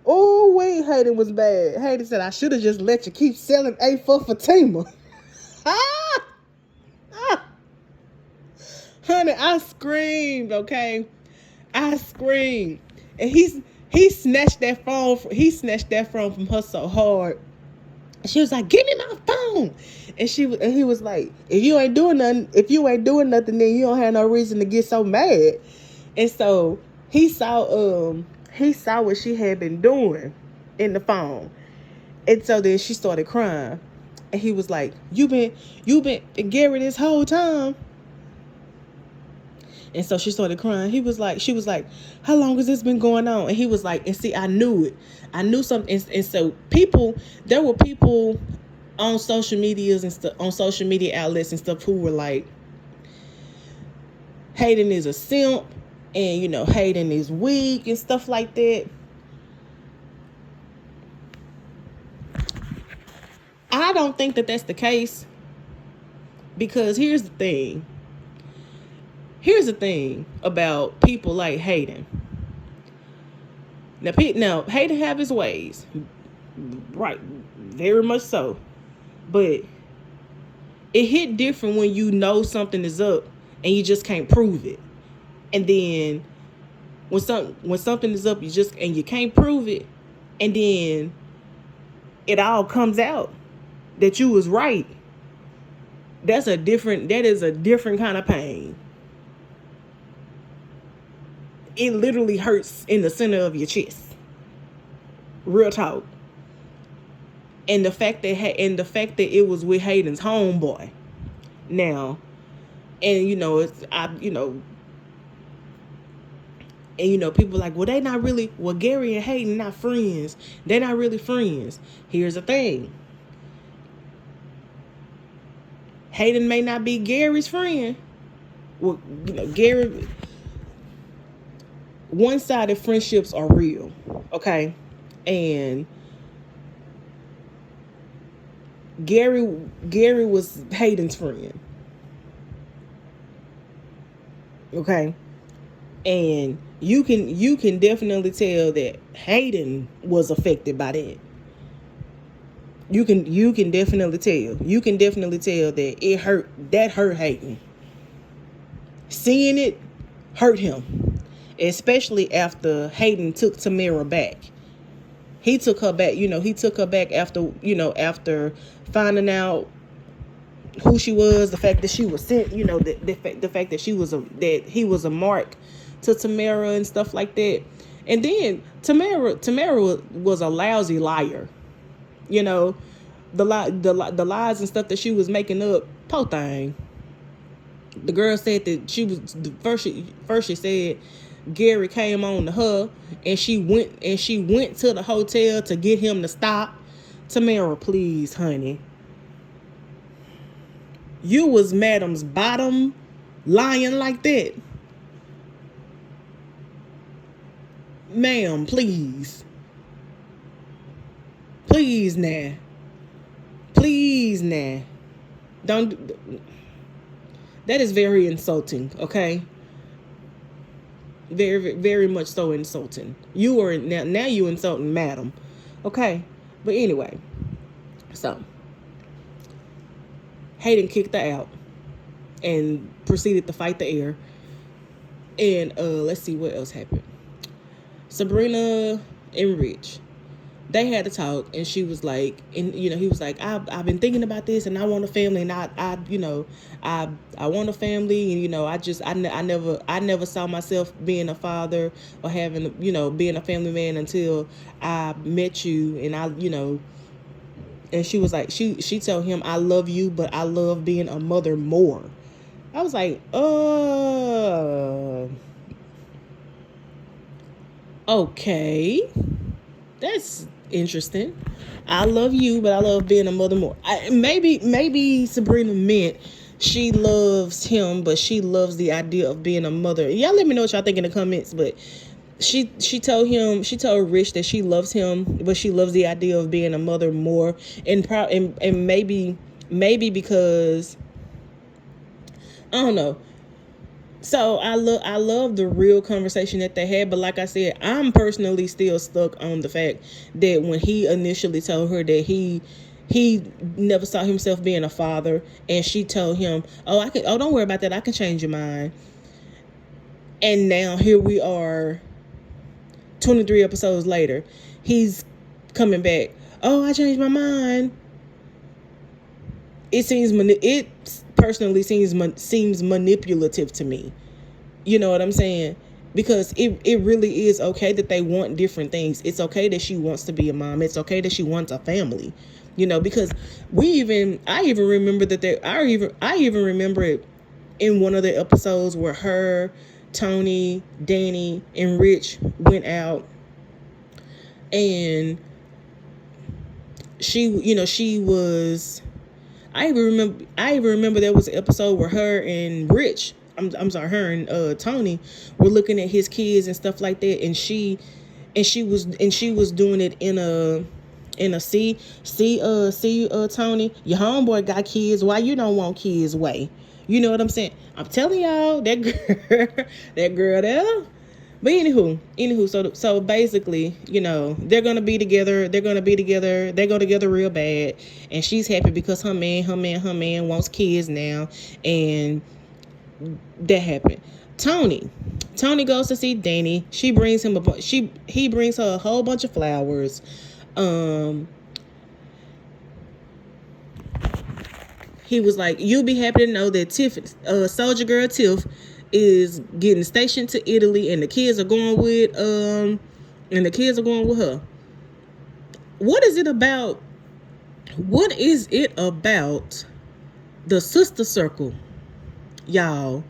Oh, wait, Hayden was mad. Hayden said, I should have just let you keep selling A for Fatima. Honey, I screamed, okay? I screamed. And he snatched that phone. He snatched that phone from her so hard. She was like, "Give me my phone," and he was like, "If you ain't doing nothing, then you don't have no reason to get so mad." And so he saw what she had been doing in the phone, and so then she started crying, and he was like, "You been Gary this whole time." And so she started crying. She was like, "How long has this been going on?" And he was like, and see, I knew it. I knew something. And so there were people on social medias and stuff, on social media outlets and stuff, who were like, Hayden is a simp, and Hayden is weak and stuff like that. I don't think that that's the case, because here's the thing. Here's the thing about people like Hayden. Now, Hayden have his ways, right? Very much so, but it hit different when you know something is up and you just can't prove it. And then when something is up, you can't prove it, and then it all comes out that you was right. That is a different kind of pain. It literally hurts in the center of your chest. Real talk. And the fact that it was with Hayden's homeboy. Now, and people like, well, they not really, well, Gary and Hayden not friends. They're not really friends. Here's the thing. Hayden may not be Gary's friend. Well, Gary, one-sided friendships are real, okay? And Gary was Hayden's friend, okay? And you can definitely tell that Hayden was affected by that. You can definitely tell. You can definitely tell that it hurt. That hurt Hayden. Seeing it hurt him, especially after Hayden took Tamara back. He took her back. He took her back after finding out who she was, the fact that she was sent. The fact that that he was a mark to Tamara and stuff like that. And then Tamara was a lousy liar. The lies and stuff that she was making up. Po thing. The girl said that she was first. She said Gary came on to her, and she went to the hotel to get him to stop. Tamara, please, honey. You was Madam's bottom lying like that. Ma'am, please. Please now. Please now. Don't. That is very insulting, okay? Very, very much so insulting. You are now you insulting Madam. Okay? But anyway. So Hayden kicked her out and proceeded to fight the air. And let's see what else happened. Sabrina and Rich, they had to talk, and she was like, and he was like, I've been thinking about this, and I want a family, and I want a family, and I never saw myself being a father or having being a family man until I met you, and and she was like, she told him, I love you, but I love being a mother more. I was like, okay, that's Interesting. I love you, but I love being a mother more. Maybe Sabrina meant she loves him, but she loves the idea of being a mother. Y'all let me know what y'all think in the comments. But she told Rich that she loves him, but she loves the idea of being a mother more, and maybe because I don't know. So I love the real conversation that they had, but like I said, I'm personally still stuck on the fact that when he initially told her that he never saw himself being a father, and she told him, don't worry about that, I can change your mind. And now here we are, 23 episodes later, he's coming back. Oh, I changed my mind. It personally seems manipulative to me. You know what I'm saying? Because it really is okay that they want different things. It's okay that she wants to be a mom. It's okay that she wants a family. Because I even remember that I even remember it in one of the episodes where her, Tony, Danny, and Rich went out, and she was. I even remember there was an episode where her and Rich, her and Tony were looking at his kids and stuff like that, and she was doing it in a see Tony, your homeboy got kids, why you don't want kids way? You know what I'm saying? I'm telling y'all, that girl there. But so basically, they're gonna be together. They go together real bad, and she's happy because her man wants kids now, and that happened. Tony goes to see Danny. He brings her a whole bunch of flowers. He was like, "You'll be happy to know that Soldier Girl Tiff is getting stationed to Italy, and the kids are going with her." What is it about? What is it about the sister circle, y'all,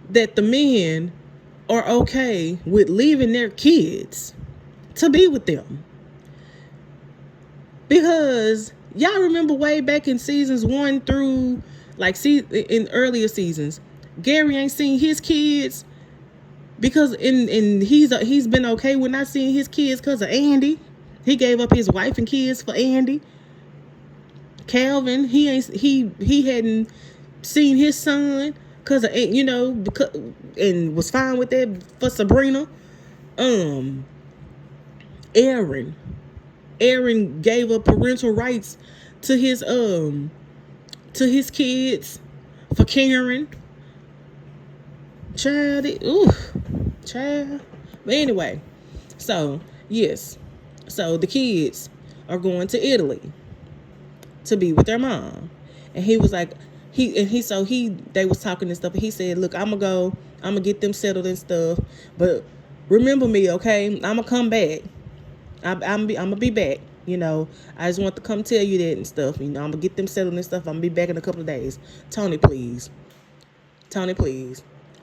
that the men are okay with leaving their kids to be with them? Because y'all remember way back in seasons 1 through in earlier seasons, Gary ain't seen his kids because he's been okay with not seeing his kids because of Andi. He gave up his wife and kids for Andi. Calvin, he hadn't seen his son because of and was fine with that for Sabrina. Aaron gave up parental rights to his kids for Karen. Child. But anyway, so yes, so the kids are going to Italy to be with their mom, and he was like, they was talking and stuff. And he said, "Look, I'm gonna get them settled and stuff, but remember me, okay? I'm gonna come back. I'm gonna be back. I just want to come tell you that and stuff. I'm gonna get them settled and stuff. I'm gonna be back in a couple of days. Tony, please.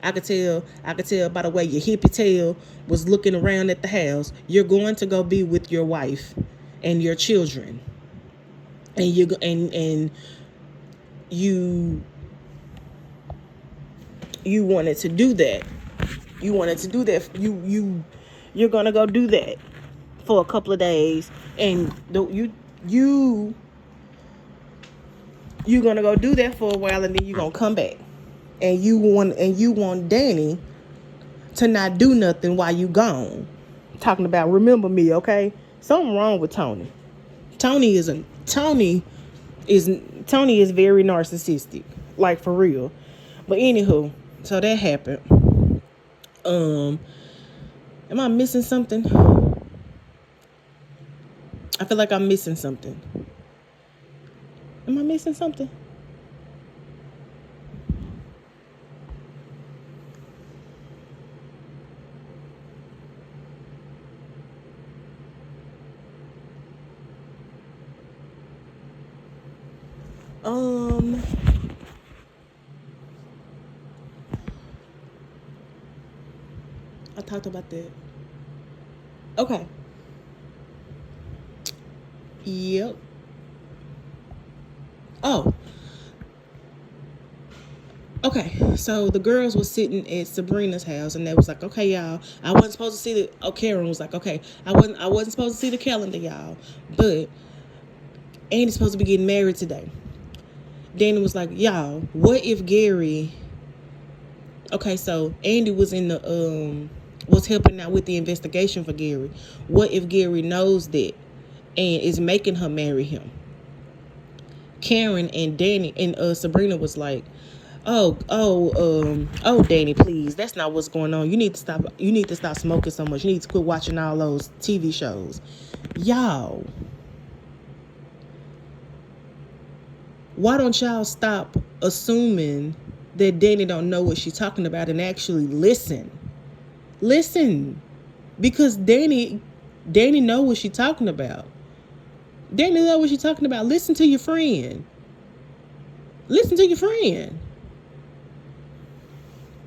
I could tell by the way your hippie tail was looking around at the house. You're going to go be with your wife and your children, and you wanted to do that. You're gonna go do that for a couple of days, and you're gonna go do that for a while, and then you're gonna come back, and you want Danny to not do nothing while you gone. Talking about remember me, okay? Something wrong with Tony. Tony is very narcissistic, like for real. But anywho, so that happened. Am I missing something? I feel like I'm missing something. Am I missing something? I talked about that. Okay. Yep. Oh, okay. So the girls were sitting at Sabrina's house, and they was like, "Okay, y'all, I wasn't supposed to see the." Oh, Karen was like, "Okay, I wasn't supposed to see the calendar, y'all, but Andy's supposed to be getting married today." Danny was like, "Y'all, what if Gary?" Okay, so Andi was in the was helping out with the investigation for Gary. What if Gary knows that and is making her marry him? Karen and Danny and Sabrina was like, oh, Danny, please, that's not what's going on. You need to stop. You need to stop smoking so much. You need to quit watching all those TV shows. Y'all, why don't y'all stop assuming that Danny don't know what she's talking about and actually listen? Listen, because Danny know what she's talking about. Danny know what she's talking about. Listen to your friend. Listen to your friend.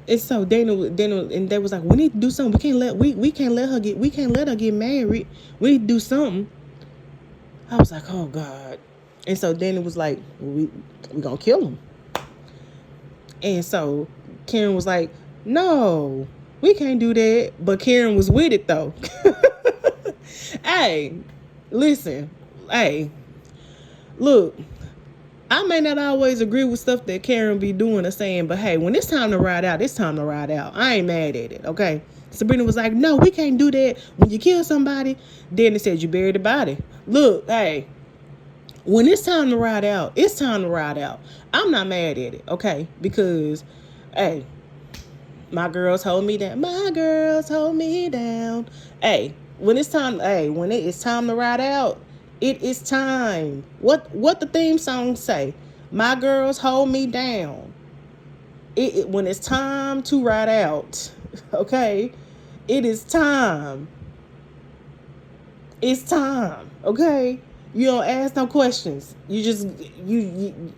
And so Danny and they was like, we need to do something. We can't let her get married. We need to do something. I was like, oh God. And so Danny was like, we gonna kill him. And so Karen was like, no, we can't do that. But Karen was with it though. Hey, listen. Hey, look, I may not always agree with stuff that Karen be doing or saying, but hey, when it's time to ride out, it's time to ride out. I ain't mad at it, okay? Sabrina was like, no, we can't do that. When you kill somebody, then it said you bury the body. Look, hey, when it's time to ride out, it's time to ride out. I'm not mad at it, okay? Because, hey, my girls hold me down. My girls hold me down. Hey, when it's time to ride out, it is time. What the theme song say? My girls hold me down. When it's time to ride out, okay? It is time. It's time, okay? You don't ask no questions. You just you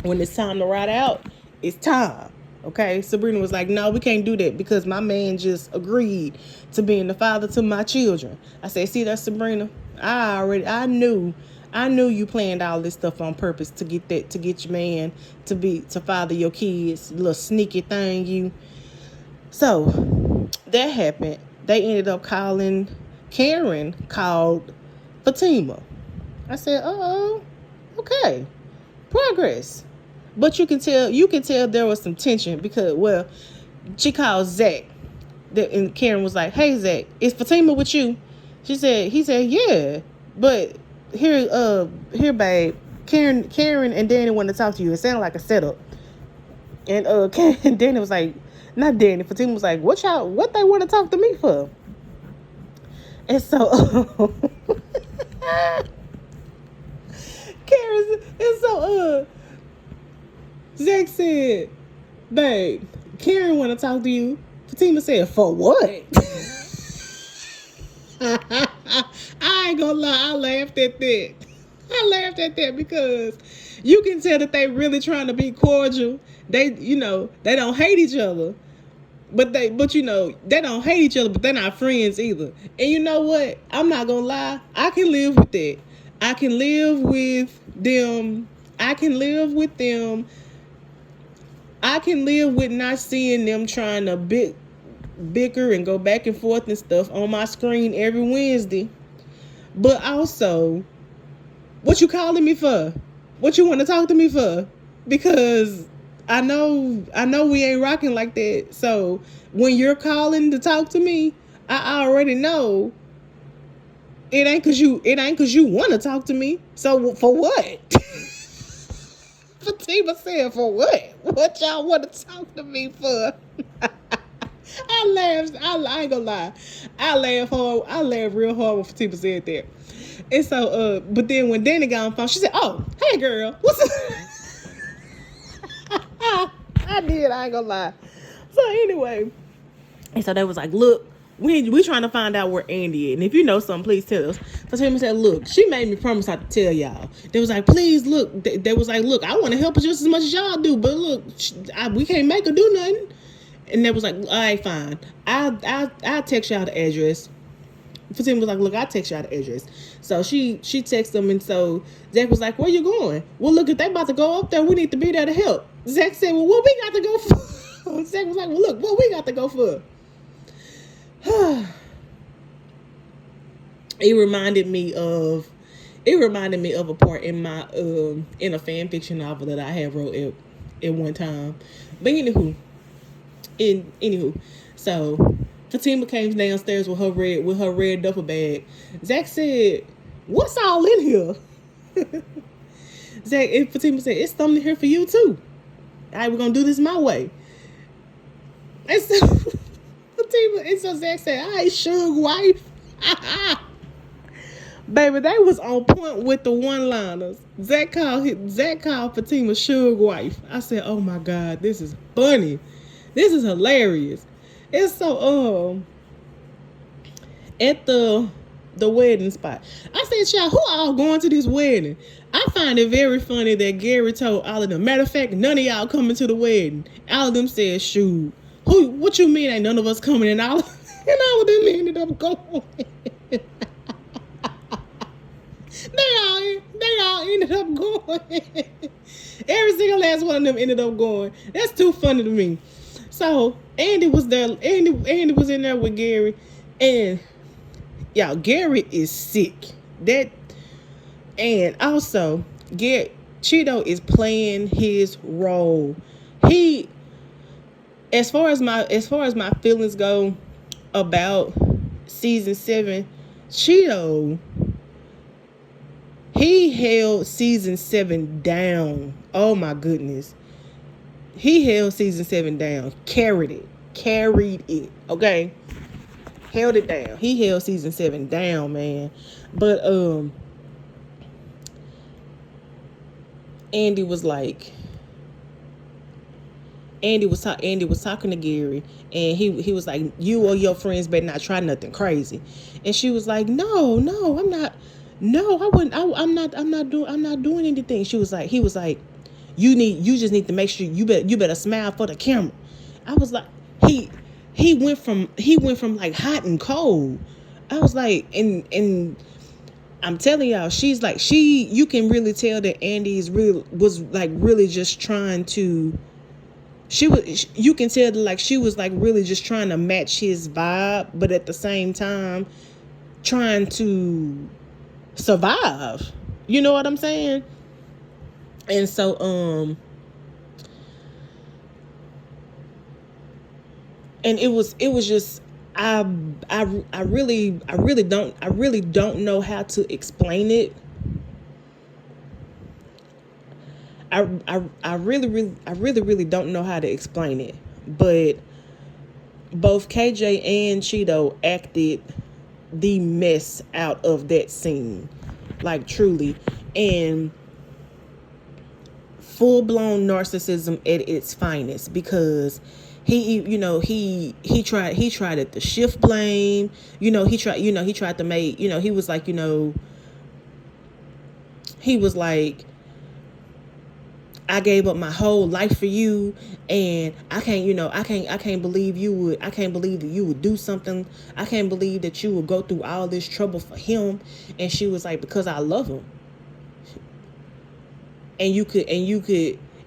when it's time to ride out, it's time. Okay, Sabrina was like, no, we can't do that because my man just agreed to being the father to my children. I said, see that, Sabrina? I knew you planned all this stuff on purpose to get your man to father your kids, little sneaky thing you. So that happened. They ended up calling. Karen called Fatima. I said, okay, progress. But you can tell there was some tension because, well, she called Zach. And Karen was like, hey, Zach, is Fatima with you? He said, yeah. But here, babe, Karen and Danny want to talk to you. It sounded like a setup. And Karen and Danny was like, not Danny, Fatima was like, what they want to talk to me for? And so, Zach said, babe, Karen want to talk to you. Fatima said, for what? I ain't gonna lie, I laughed at that because you can tell that they really trying to be cordial. They don't hate each other. But they don't hate each other, but they're not friends either. And you know what? I'm not gonna lie, I can live with that. I can live with them. I can live with not seeing them trying to bicker and go back and forth and stuff on my screen every Wednesday. But also, what you calling me for? What you want to talk to me for? Because I know we ain't rocking like that. So when you're calling to talk to me, I already know it ain't cause you want to talk to me. So for what? Fatima said, for what? What y'all want to talk to me for? I laughed. I ain't gonna lie. I laughed hard. I laughed real hard when Fatima said that. And so, but then when Danny got on the phone, she said, "Oh, hey girl, what's up?" I did. I ain't gonna lie. So anyway, and so they was like, "Look, we trying to find out where Andi is, and if you know something, please tell us." So Fatima said, "Look, she made me promise not to tell y'all." They was like, "Please look." They was like, "Look, I want to help her just as much as y'all do, but look, we can't make her do nothing." And they was like, all right, fine. I'll text y'all the address. Fatima was like, look, I'll text y'all the address. So she texted them, and so Zach was like, where you going? Well, look, if they about to go up there, we need to be there to help. Zach said, well, what we got to go for? Zach was like, well, look, what we got to go for? It reminded me of a part in my in a fan fiction novel that I had wrote at one time. But anywho, so Fatima came downstairs with her red duffel bag. Zach said, "What's all in here?" Zach and Fatima said, "It's something here for you too. All right, we're gonna do this my way." And so Zach said, "All right, sugar wife." Baby, they was on point with the one-liners. Zach called Fatima sugar wife. I said, "Oh my God, this is funny. This is hilarious." It's so at the wedding spot. I said, "Child, who all going to this wedding?" I find it very funny that Gary told all of them. Matter of fact, none of y'all coming to the wedding. All of them said, "Shoot, who? What you mean? Ain't none of us coming?" And all of them ended up going. They all ended up going. Every single last one of them ended up going. That's too funny to me. So Andi was there. Andi was in there with Gary, and y'all, Gary is sick. And also, Cheeto is playing his role. He, as far as my feelings go about season 7, Cheeto, he held season 7 down. Oh my goodness. He held season 7 down. Carried it. Okay. Held it down. He held season 7 down, man. But Andi was talking to Gary, and he was like, "You or your friends better not try nothing crazy." And she was like, "No, I'm not. No, I wouldn't. I'm not doing anything." He was like, you just need to make sure you better smile for the camera. I was like, he went from like hot and cold. I was like, and I'm telling y'all, you can really tell that Andi was really just trying to. You can tell that like she was like really just trying to match his vibe, but at the same time trying to survive. You know what I'm saying? And so and it was just I really don't know how to explain it. I really don't know how to explain it. But both KJ and Cheeto acted the mess out of that scene, like truly, and full-blown narcissism at its finest, because he tried at the shift blame. He tried to make, he was like, he was like, "I gave up my whole life for you, and I can't believe that you would do something. I can't believe that you would go through all this trouble for him." And she was like, "Because I love him." And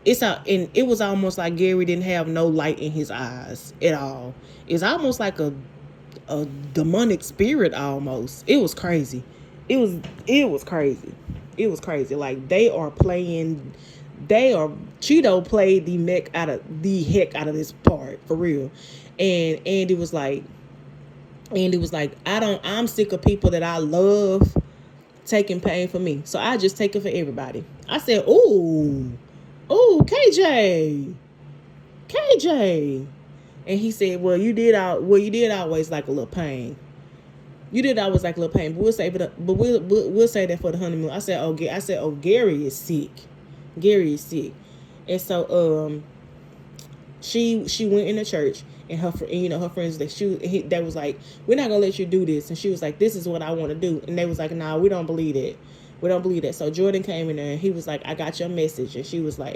it was almost like Gary didn't have no light in his eyes at all. It's almost like a demonic spirit almost. It was crazy. It was crazy. Like Cheeto played the heck out of this part for real. And Andi was like, I'm sick of people that I love taking pain for me, so I just take it for everybody. I said, ooh, KJ. And he said, well, you did always like a little pain. But we'll say that for the honeymoon. I said, Gary is sick. And so she went in the church, and her friends that was like, "We're not gonna let you do this." And she was like, "This is what I want to do." And they was like, "Nah, we don't believe that. So Jordan came in there, and he was like, "I got your message." And he was like,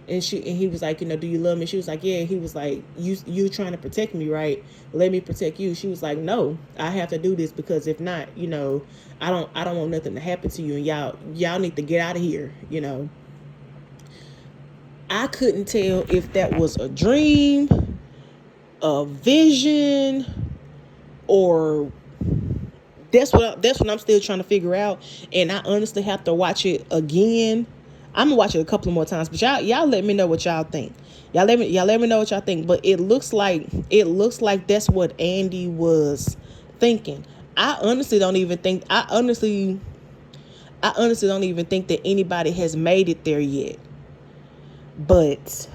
And he was like, do you love me? She was like, yeah. He was like, you trying to protect me, right? Let me protect you. She was like, no, I have to do this, because if not, I don't want nothing to happen to you, and y'all need to get out of here. I couldn't tell if that was a dream, a vision, or that's what I'm still trying to figure out. And I honestly have to watch it again. I'm gonna watch it a couple more times, but y'all let me know what y'all think. Y'all let me know what y'all think. But it looks like that's what Andi was thinking. I honestly don't even think that anybody has made it there yet. But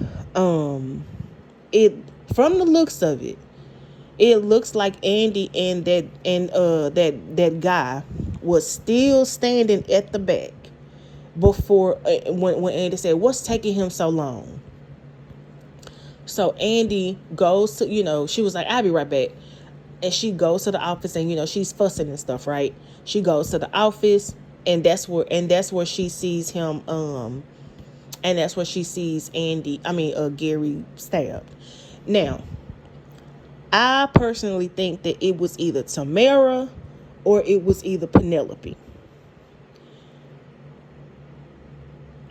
it, from the looks of it, it looks like Andi and that guy was still standing at the back before when Andi said, "What's taking him so long?" So Andi goes to, she was like, "I'll be right back," and she goes to the office, and she's fussing and stuff, right? She goes to the office, and that's where she sees him, and that's where she sees Gary stabbed. Now, I personally think that it was either Tamara or it was either Penelope.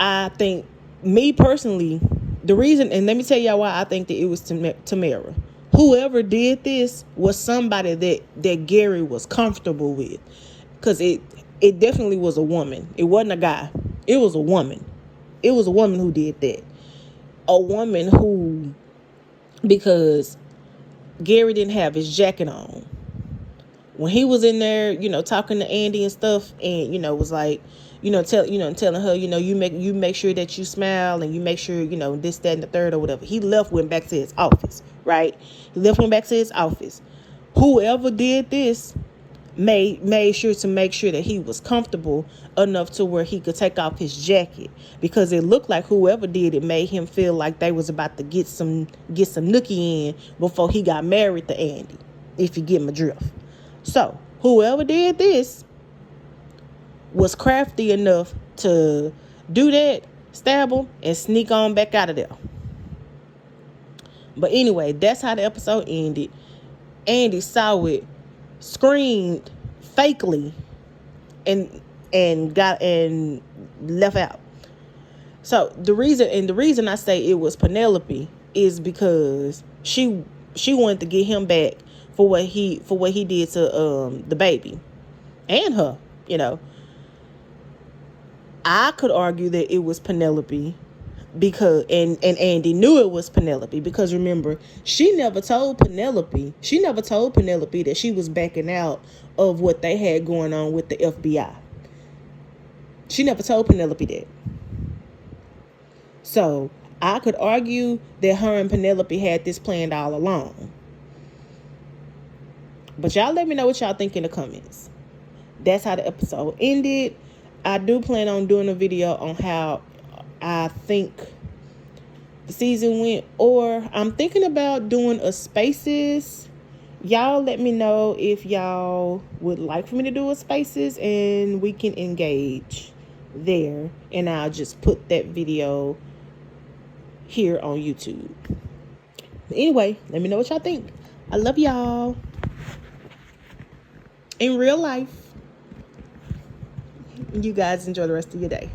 I think, me personally, the reason, and let me tell y'all why I think that it was Tamara. Whoever did this was somebody that Gary was comfortable with. Because it definitely was a woman. It wasn't a guy. It was a woman. It was a woman who did that. A woman who, because Gary didn't have his jacket on when he was in there, talking to Andi and stuff, and was like, telling her, you make sure that you smile, and you make sure, this, that, and the third, or whatever. He went back to his office, right? Went back to his office. Whoever did this made sure that he was comfortable enough to where he could take off his jacket, because it looked like whoever did it made him feel like they was about to get some nookie in before he got married to Andi, if you get my drift. So whoever did this was crafty enough to do that, stab him, and sneak on back out of there. But anyway, that's how the episode ended. Andi saw it, screamed fakely, and left out. So the reason I say it was Penelope is because she wanted to get him back for what he did to the baby and her. I could argue that it was Penelope, because and Andi knew it was Penelope, because remember, she never told Penelope that she was backing out of what they had going on with the FBI. She never told Penelope that. So I could argue that her and Penelope had this planned all along. But y'all let me know what y'all think in the comments. That's how the episode ended. I do plan on doing a video on how I think the season went, or I'm thinking about doing a Spaces. Y'all let me know if y'all would like for me to do a Spaces, and we can engage there, and I'll just put that video here on YouTube. Anyway, let me know what y'all think. I love y'all. In real life. You guys enjoy the rest of your day.